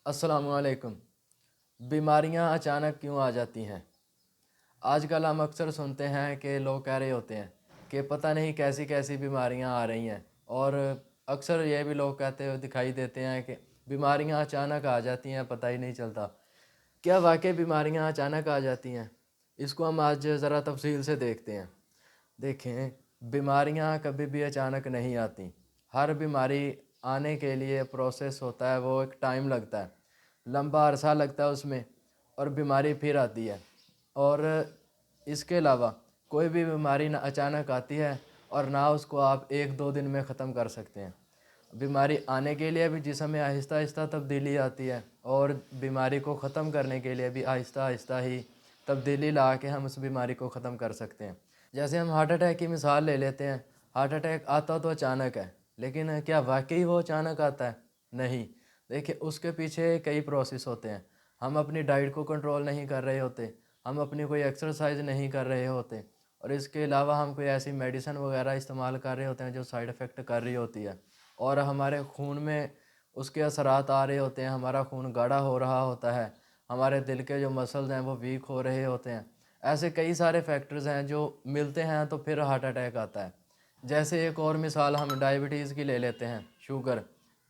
अस्सलाम वालेकुम। बीमारियां अचानक क्यों आ जाती हैं? आजकल हम अक्सर सुनते हैं कि लोग कह रहे होते हैं कि पता नहीं कैसी कैसी बीमारियां आ रही हैं, और अक्सर ये भी लोग कहते हुए दिखाई देते हैं कि बीमारियां अचानक आ जाती हैं, पता ही नहीं चलता। क्या वाकई बीमारियां अचानक आ जाती हैं? इसको हम आज ज़रा तफसील से देखते हैं। देखें, बीमारियां कभी भी अचानक नहीं आती। हर बीमारी आने के लिए प्रोसेस होता है, वो एक टाइम लगता है, लंबा अरसा लगता है उसमें, और बीमारी फिर आती है। और इसके अलावा कोई भी बीमारी ना अचानक आती है और ना उसको आप एक दो दिन में ख़त्म कर सकते हैं। बीमारी आने के लिए भी जिस्म में आहिस्ता आहिस्ता तब्दीली आती है, और बीमारी को ख़त्म करने के लिए भी आहिस्ता आहिस्ता ही तब्दीली ला के हम उस बीमारी को ख़त्म कर सकते हैं। जैसे हम हार्ट अटैक की मिसाल ले लेते हैं। हार्ट अटैक आता तो अचानक है, लेकिन क्या वाकई वो अचानक आता है? नहीं। देखिए, उसके पीछे कई प्रोसेस होते हैं। हम अपनी डाइट को कंट्रोल नहीं कर रहे होते, हम अपनी कोई एक्सरसाइज नहीं कर रहे होते, और इसके अलावा हम कोई ऐसी मेडिसिन वगैरह इस्तेमाल कर रहे होते हैं जो साइड इफ़ेक्ट कर रही होती है, और हमारे खून में उसके असरात आ रहे होते हैं, हमारा खून गाढ़ा हो रहा होता है, हमारे दिल के जो मसल्स हैं वो वीक हो रहे होते हैं। ऐसे कई सारे फैक्टर्स हैं जो मिलते हैं तो फिर हार्ट अटैक आता है। जैसे एक और मिसाल हम डायबिटीज़ की ले लेते हैं, शुगर।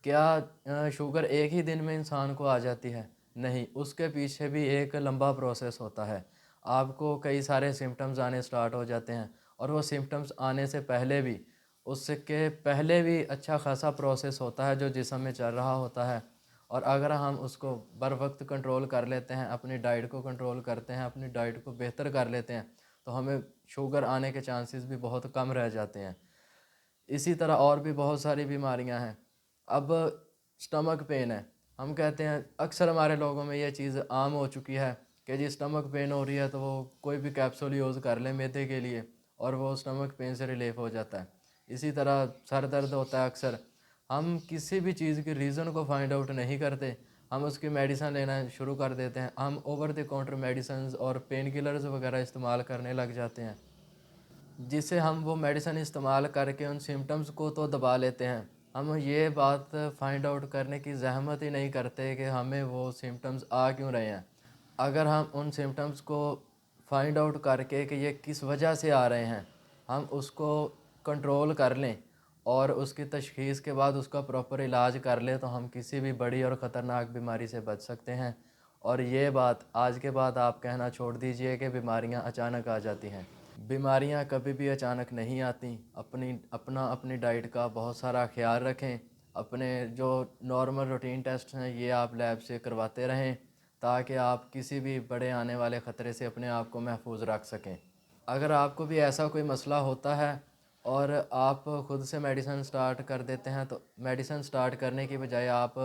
क्या शुगर एक ही दिन में इंसान को आ जाती है? नहीं, उसके पीछे भी एक लंबा प्रोसेस होता है। आपको कई सारे सिम्पटम्स आने स्टार्ट हो जाते हैं, और वो सिम्पटम्स आने से पहले भी, उसके पहले भी अच्छा खासा प्रोसेस होता है जो जिस्म में चल रहा होता है। और अगर हम उसको बर वक्त कंट्रोल कर लेते हैं, अपनी डाइट को कंट्रोल करते हैं, अपनी डाइट को बेहतर कर लेते हैं, तो हमें शुगर आने के चांसेस भी बहुत कम रह जाते हैं। इसी तरह और भी बहुत सारी बीमारियां हैं। अब स्टमक पेन है, हम कहते हैं अक्सर हमारे लोगों में ये चीज़ आम हो चुकी है कि जी स्टमक पेन हो रही है तो वो कोई भी कैप्सूल यूज़ कर ले मैदे के लिए, और वो स्टमक पेन से रिलीफ हो जाता है। इसी तरह सर दर्द होता है अक्सर, हम किसी भी चीज़ के रीज़न को फाइंड आउट नहीं करते, हम उसकी मेडिसिन लेना शुरू कर देते हैं, हम ओवर द काउंटर मेडिसिन और पेन किलर्स वगैरह इस्तेमाल करने लग जाते हैं, जिससे हम वो मेडिसिन इस्तेमाल करके उन सिम्पटम्स को तो दबा लेते हैं। हम ये बात फाइंड आउट करने की ज़हमत ही नहीं करते कि हमें वो सिम्पटम्स आ क्यों रहे हैं। अगर हम उन सिम्पटम्स को फाइंड आउट करके कि ये किस वजह से आ रहे हैं, हम उसको कंट्रोल कर लें और उसकी तशख़ीस के बाद उसका प्रॉपर इलाज कर लें, तो हम किसी भी बड़ी और ख़तरनाक बीमारी से बच सकते हैं। और ये बात आज के बाद आप कहना छोड़ दीजिए कि बीमारियां अचानक आ जाती हैं। बीमारियां कभी भी अचानक नहीं आती। अपनी डाइट का बहुत सारा ख्याल रखें। अपने जो नॉर्मल रूटीन टेस्ट हैं ये आप लैब से करवाते रहें, ताकि आप किसी भी बड़े आने वाले ख़तरे से अपने आप को महफूज रख सकें। अगर आपको भी ऐसा कोई मसला होता है और आप ख़ुद से मेडिसिन स्टार्ट कर देते हैं, तो मेडिसिन स्टार्ट करने की बजाय आप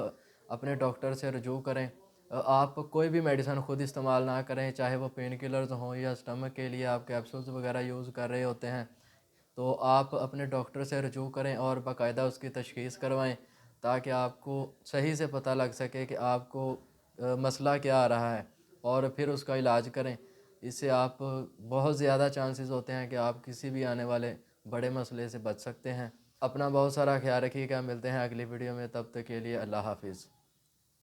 अपने डॉक्टर से रुजू करें। आप कोई भी मेडिसिन ख़ुद इस्तेमाल ना करें, चाहे वो पेन किलर्स हों या स्टमक के लिए आप कैप्सूल्स वगैरह यूज़ कर रहे होते हैं, तो आप अपने डॉक्टर से रुजू करें और बाकायदा उसकी तशख़ीस करवाएं, ताकि आपको सही से पता लग सके कि आपको मसला क्या आ रहा है, और फिर उसका इलाज करें। इससे आप बहुत ज़्यादा चांसेस होते हैं कि आप किसी भी आने वाले बड़े मसले से बच सकते हैं। अपना बहुत सारा ख्याल रखिएगा। मिलते हैं अगली वीडियो में, तब तक के लिए अल्लाह हाफ़िज़।